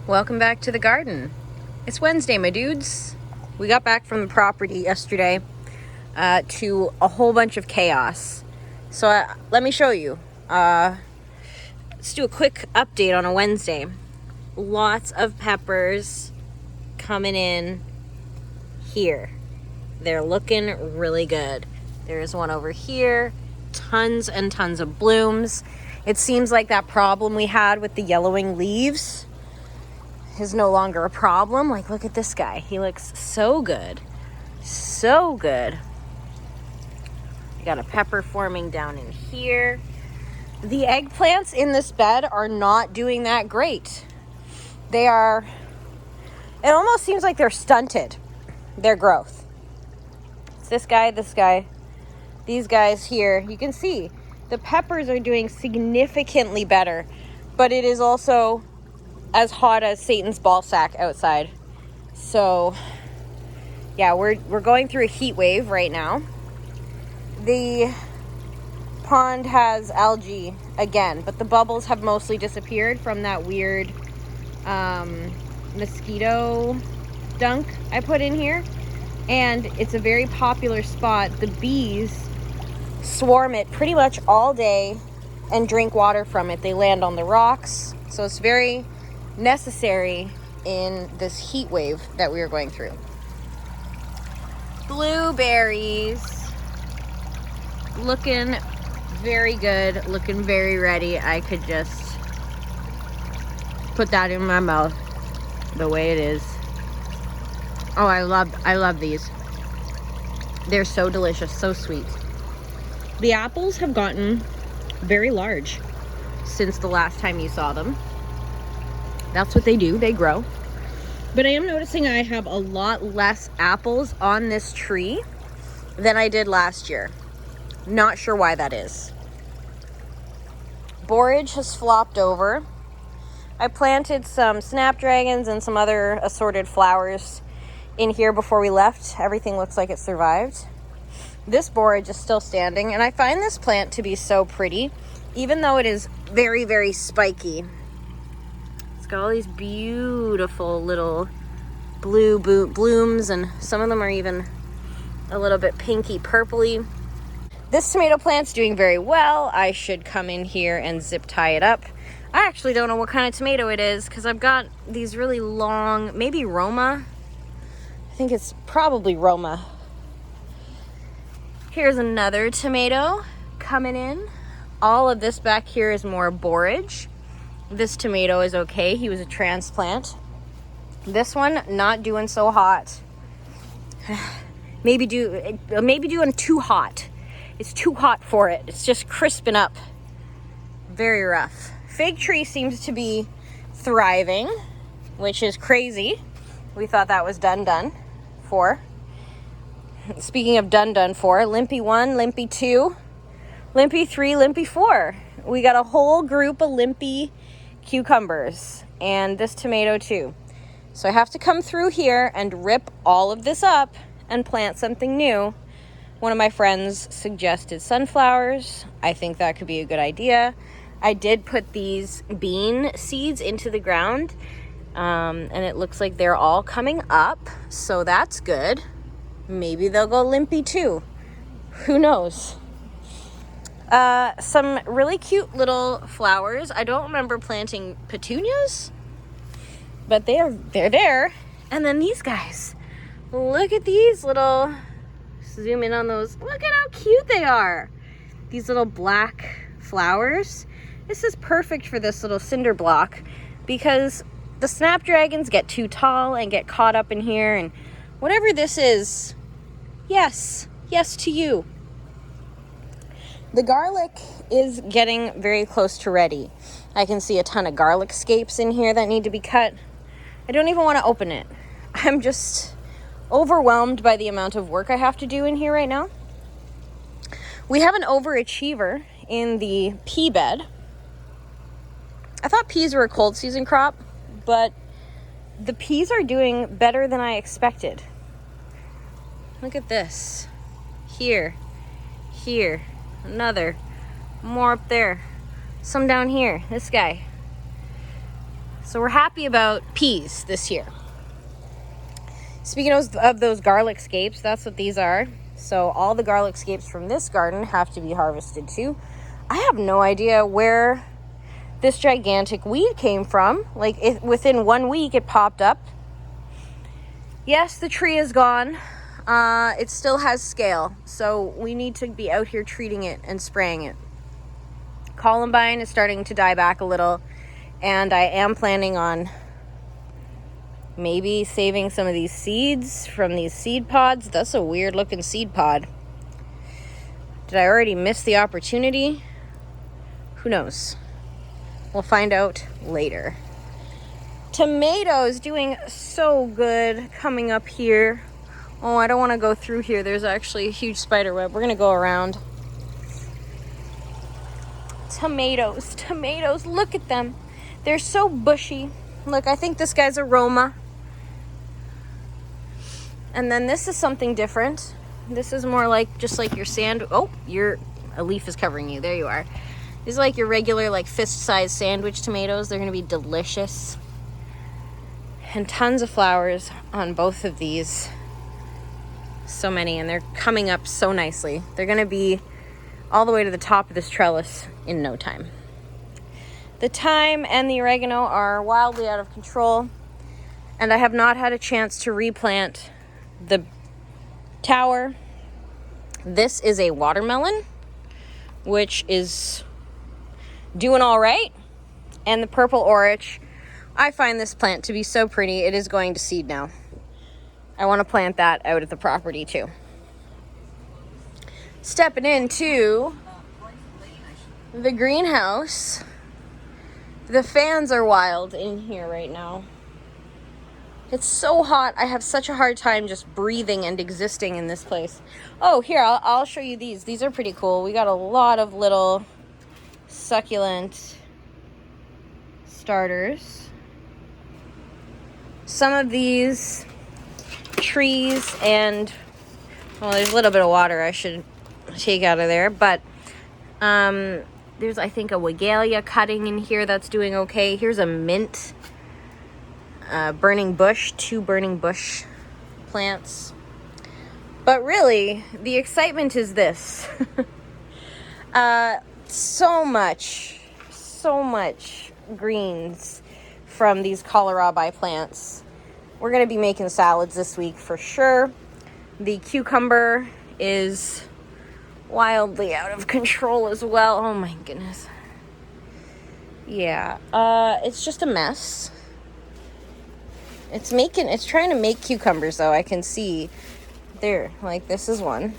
Welcome back to the garden. It's Wednesday, my dudes. We got back from the property yesterday to a whole bunch of chaos. So let me show you. Let's do a quick update on a Wednesday. Lots of peppers coming in here. They're looking really good. There's one over here. Tons and tons of blooms. It seems like that problem we had with the yellowing leaves is no longer a problem. Like, look at this guy. He looks so good. So good. We got a pepper forming down in here. The eggplants in this bed are not doing that great. It almost seems like they're stunted, their growth. It's this guy, these guys here. You can see the peppers are doing significantly better, but it is also as hot as Satan's ball sack outside. So yeah, we're going through a heat wave right now. The pond has algae again, but the bubbles have mostly disappeared from that weird mosquito dunk I put in here. And it's a very popular spot. The bees swarm it pretty much all day and drink water from it. They land on the rocks. So it's very necessary in this heat wave that we are going through. Blueberries looking very good, looking very ready. I could just put that in my mouth the way it is. Oh, I love these. They're so delicious, so sweet. The apples have gotten very large since the last time you saw them. That's what they do, they grow. But I am noticing I have a lot less apples on this tree than I did last year. Not sure why that is. Borage has flopped over. I planted some snapdragons and some other assorted flowers in here before we left. Everything looks like it survived. This borage is still standing, and I find this plant to be so pretty, even though it is very, very spiky. It's got all these beautiful little blue blooms, and some of them are even a little bit pinky purpley. This tomato plant's doing very well. I should come in here and zip tie it up. I actually don't know what kind of tomato it is because I've got these really long, maybe Roma. I think it's probably Roma. Here's another tomato coming in. All of this back here is more borage. This tomato is okay. He was a transplant. This one not doing so hot. maybe doing too hot. It's too hot for it. It's just crisping up. Very rough. Fig tree seems to be thriving, which is crazy. We thought that was done for. Speaking of done for, Limpy 1, Limpy 2, Limpy 3, Limpy 4. We got a whole group of Limpy cucumbers and this tomato too. So I have to come through here and rip all of this up and plant something new. One of my friends suggested sunflowers. I think that could be a good idea. I did put these bean seeds into the ground, and it looks like they're all coming up, so that's good. Maybe they'll go Limpy too. Who knows? Some really cute little flowers. I don't remember planting petunias, but they're there. And then these guys. Look at these little, zoom in on those. Look at how cute they are. These little black flowers. This is perfect for this little cinder block because the snapdragons get too tall and get caught up in here, and whatever this is, yes to you. The garlic is getting very close to ready. I can see a ton of garlic scapes in here that need to be cut. I don't even want to open it. I'm just overwhelmed by the amount of work I have to do in here right now. We have an overachiever in the pea bed. I thought peas were a cold season crop, but the peas are doing better than I expected. Look at this. Here, another, more up there, some down here, this guy. So we're happy about peas this year. Speaking of those garlic scapes, that's what these are. So all the garlic scapes from this garden have to be harvested too. I have no idea where this gigantic weed came from. Like, within 1 week it popped up. Yes, the tree is gone. It still has scale, so we need to be out here treating it and spraying it. Columbine is starting to die back a little, and I am planning on maybe saving some of these seeds from these seed pods. That's a weird looking seed pod. Did I already miss the opportunity? Who knows? We'll find out later. Tomatoes doing so good coming up here. Oh, I don't want to go through here. There's actually a huge spider web. We're going to go around. Tomatoes, tomatoes. Look at them. They're so bushy. Look, I think this guy's a Roma. And then this is something different. This is more like, just like your a leaf is covering you. There you are. These are like your regular, like, fist-sized sandwich tomatoes. They're going to be delicious. And tons of flowers on both of these. So many, and they're coming up so nicely. They're going to be all the way to the top of this trellis in no time. The thyme and the oregano are wildly out of control, and I have not had a chance to replant the tower. This is a watermelon, which is doing all right. And the purple orich, I find this plant to be so pretty. It is going to seed now. I want to plant that out at the property too. Stepping into the greenhouse. The fans are wild in here right now. It's so hot. I have such a hard time just breathing and existing in this place. Oh, here, I'll show you these. These are pretty cool. We got a lot of little succulent starters. Some of these trees and, well, there's a little bit of water I should take out of there, but there's, I think, a Wigalia cutting in here that's doing okay. Here's a mint burning bush, 2 burning bush plants. But really, the excitement is this. So much greens from these kohlrabi plants. We're going to be making salads this week for sure. The cucumber is wildly out of control as well. Oh my goodness. Yeah, it's just a mess. It's trying to make cucumbers though. I can see there, like, this is one.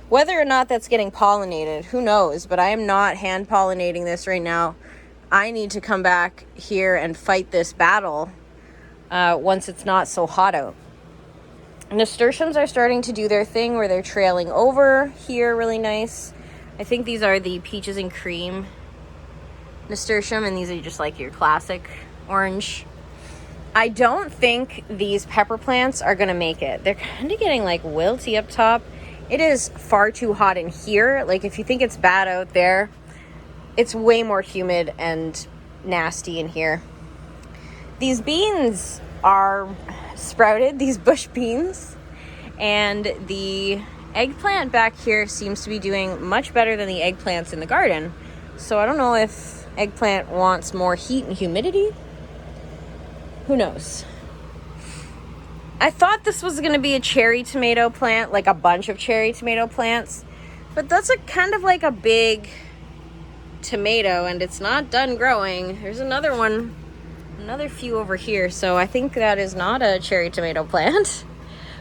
Whether or not that's getting pollinated, who knows, but I am not hand pollinating this right now. I need to come back here and fight this battle once it's not so hot out. Nasturtiums are starting to do their thing where they're trailing over here really nice. I think these are the peaches and cream nasturtium, and these are just like your classic orange. I don't think these pepper plants are gonna make it. They're kind of getting like wilty up top. It is far too hot in here. Like, if you think it's bad out there, it's way more humid and nasty in here. These beans are sprouted, these bush beans, and the eggplant back here seems to be doing much better than the eggplants in the garden. So I don't know if eggplant wants more heat and humidity. Who knows? I thought this was going to be a cherry tomato plant, like a bunch of cherry tomato plants, but that's a kind of like a big tomato, and it's not done growing. There's another one, another few over here, so I think that is not a cherry tomato plant,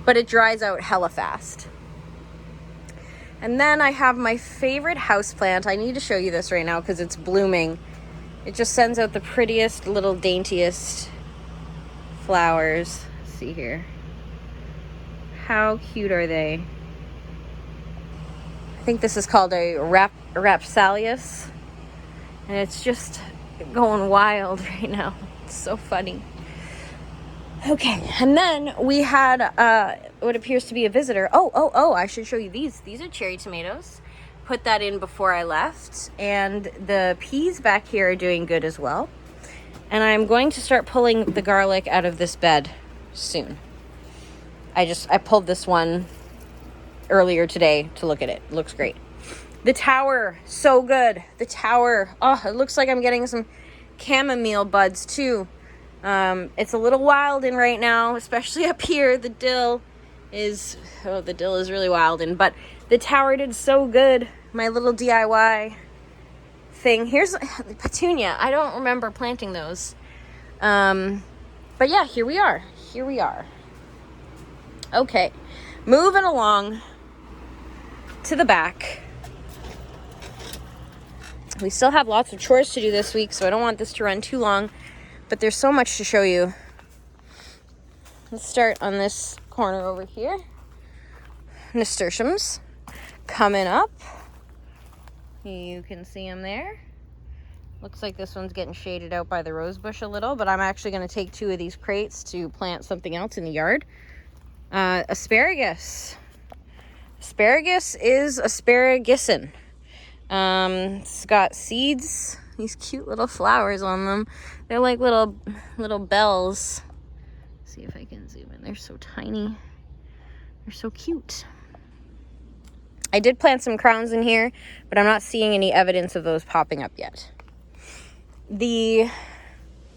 but it dries out hella fast. And then I have my favorite house plant. I need to show you this right now because it's blooming. It just sends out the prettiest little daintiest flowers. See here. How cute are they? I think this is called a Rapsalius, and it's just going wild right now. It's so funny. Okay, and then we had what appears to be a visitor. Oh, I should show you these. These are cherry tomatoes. Put that in before I left, and the peas back here are doing good as well. And I'm going to start pulling the garlic out of this bed soon. I pulled this one earlier today to look at it. It looks great. The tower, so good. The tower, oh, it looks like I'm getting some chamomile buds too. It's a little wild in right now, especially up here. The dill is really wild in, but the tower did so good. My little DIY thing. Here's petunia. I don't remember planting those. But yeah, here we are. Okay, moving along to the back. We still have lots of chores to do this week, so I don't want this to run too long, but there's so much to show you. Let's start on this corner over here. Nasturtiums coming up. You can see them there. Looks like this one's getting shaded out by the rose bush a little, but I'm actually going to take 2 of these crates to plant something else in the yard. Asparagus. Asparagus is asparagusin. It's got seeds, these cute little flowers on them. They're like little bells. Let's see if I can zoom in. They're so tiny. They're so cute. I did plant some crowns in here, but I'm not seeing any evidence of those popping up yet. The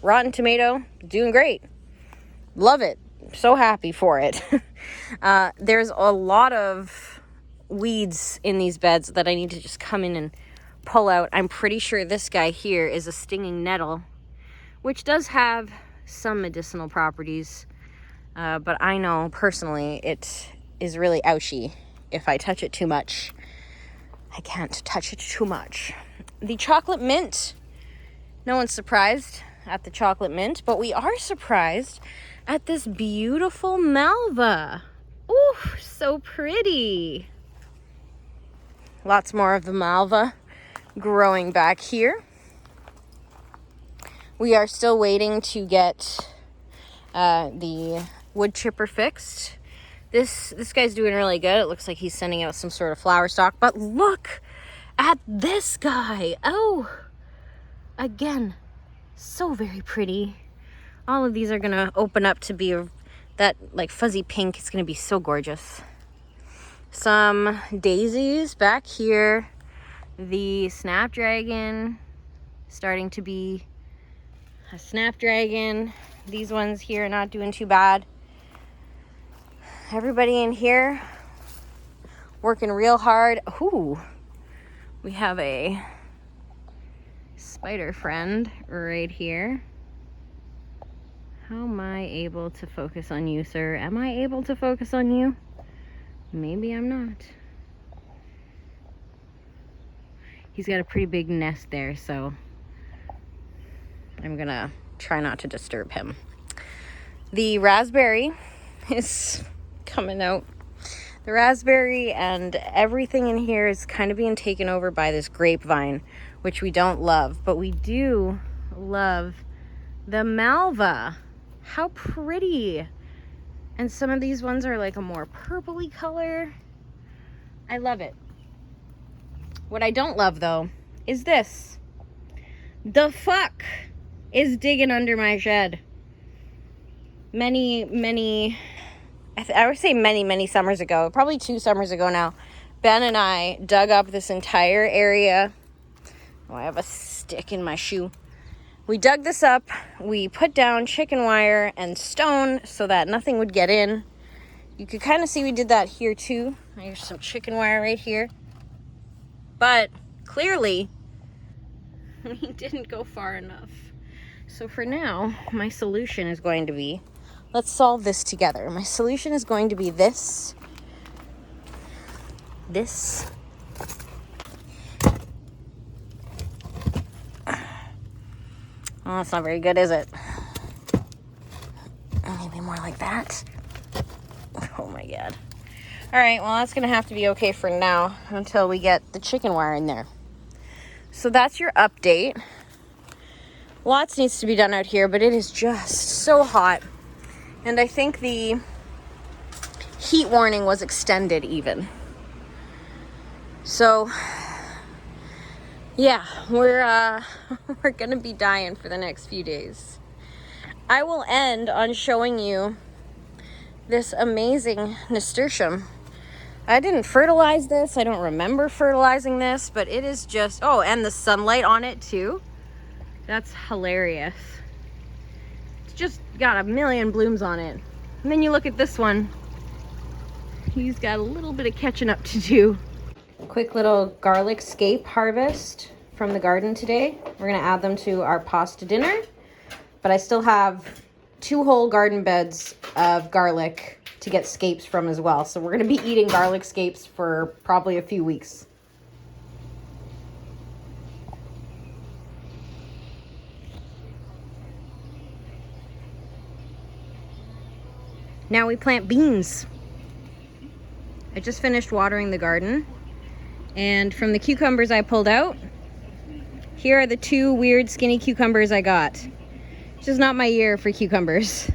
rotten tomato, doing great. Love it. So happy for it. There's a lot of weeds in these beds that I need to just come in and pull out. I'm pretty sure this guy here is a stinging nettle, which does have some medicinal properties. But I know personally it is really ouchy if I touch it too much. I can't touch it too much. The chocolate mint. No one's surprised at the chocolate mint, but we are surprised at this beautiful malva. Ooh, so pretty. Lots more of the malva growing back here. We are still waiting to get the wood chipper fixed. This guy's doing really good. It looks like he's sending out some sort of flower stalk, but look at this guy. Oh, again, so very pretty. All of these are gonna open up to be that like fuzzy pink. It's gonna be so gorgeous. Some daisies back here. The snapdragon starting to be a snapdragon. These ones here are not doing too bad. Everybody in here working real hard. Ooh, we have a spider friend right here. How am I able to focus on you, sir? Am I able to focus on you? Maybe I'm not. He's got a pretty big nest there, so I'm gonna try not to disturb him. The raspberry is coming out. The raspberry and everything in here is kind of being taken over by this grapevine, which we don't love, but we do love the malva. How pretty. And some of these ones are like a more purpley color. I love it. What I don't love though is this. The fuck is digging under my shed. Many I would say many summers ago, probably 2 summers ago now, Ben and I dug up this entire area. Oh, I have a stick in my shoe. We dug this up. We put down chicken wire and stone so that nothing would get in. You could kind of see we did that here too. There's some chicken wire right here. But clearly, we didn't go far enough. So for now, my solution is going to be, let's solve this together. My solution is going to be this. Oh, that's not very good, is it? Maybe more like that. Oh my god. All right, well, that's gonna have to be okay for now until we get the chicken wire in there. So that's your update. Lots needs to be done out here, but it is just so hot. And I think the heat warning was extended even. So Yeah, we're we're gonna be dying for the next few days. I will end on showing you this amazing nasturtium. I didn't fertilize this. I don't remember fertilizing this, but it is just, oh, and the sunlight on it too. That's hilarious. It's just got a million blooms on it. And then you look at this one. He's got a little bit of catching up to do. Quick little garlic scape harvest from the garden today. We're gonna add them to our pasta dinner, but I still have 2 whole garden beds of garlic to get scapes from as well. So we're gonna be eating garlic scapes for probably a few weeks. Now we plant beans. I just finished watering the garden, and from the cucumbers I pulled out, here are the 2 weird skinny cucumbers I got. It's just not my year for cucumbers.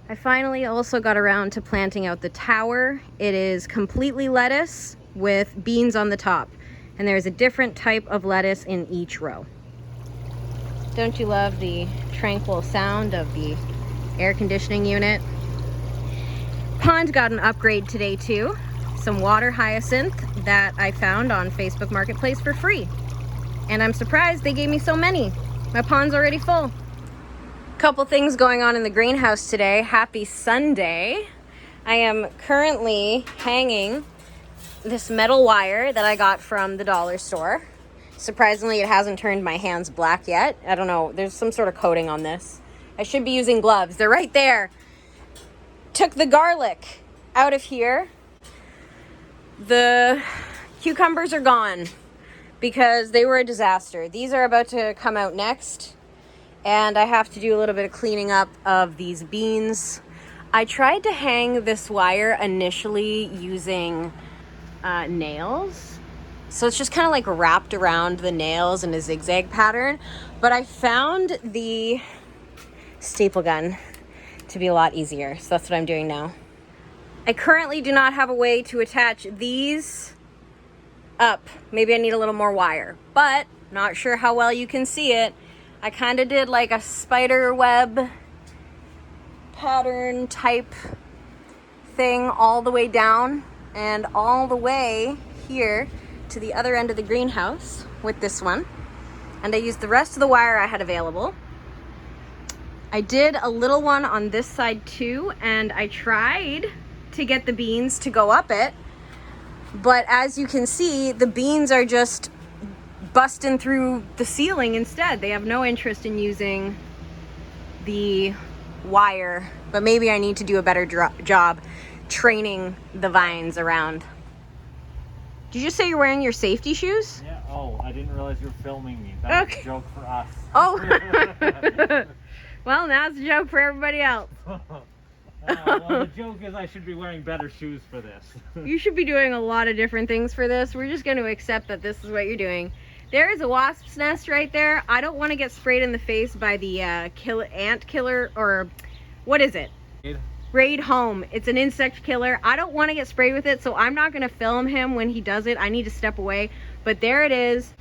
I finally also got around to planting out the tower. It is completely lettuce with beans on the top, and there's a different type of lettuce in each row. Don't you love the tranquil sound of the air conditioning unit? Pond got an upgrade today too. Some water hyacinth that I found on Facebook Marketplace for free. And I'm surprised they gave me so many. My pond's already full. Couple things going on in the greenhouse today. Happy Sunday. I am currently hanging this metal wire that I got from the dollar store. Surprisingly, it hasn't turned my hands black yet. I don't know, there's some sort of coating on this. I should be using gloves. They're right there. Took the garlic out of here. The cucumbers are gone because they were a disaster. These are about to come out next, and I have to do a little bit of cleaning up of these beans. I tried to hang this wire initially using nails. So it's just kind of like wrapped around the nails in a zigzag pattern. But I found the staple gun to be a lot easier. So that's what I'm doing now. I currently do not have a way to attach these up. Maybe I need a little more wire, but not sure how well you can see it. I kind of did like a spider web pattern type thing all the way down and all the way here to the other end of the greenhouse with this one. And I used the rest of the wire I had available. I did a little one on this side too, and I tried to get the beans to go up it, but as you can see, the beans are just busting through the ceiling instead. They have no interest in using the wire, but maybe I need to do a better job training the vines around. Did you just say you're wearing your safety shoes? Yeah, oh, I didn't realize you were filming me. That was a joke for us. Oh. Well, now it's a joke for everybody else. Well, the joke is I should be wearing better shoes for this. You should be doing a lot of different things for this. We're just going to accept that this is what you're doing. There is a wasp's nest right there. I don't want to get sprayed in the face by the ant killer, or what is it? Raid Home. It's an insect killer. I don't want to get sprayed with it, so I'm not going to film him when he does it. I need to step away. But there it is.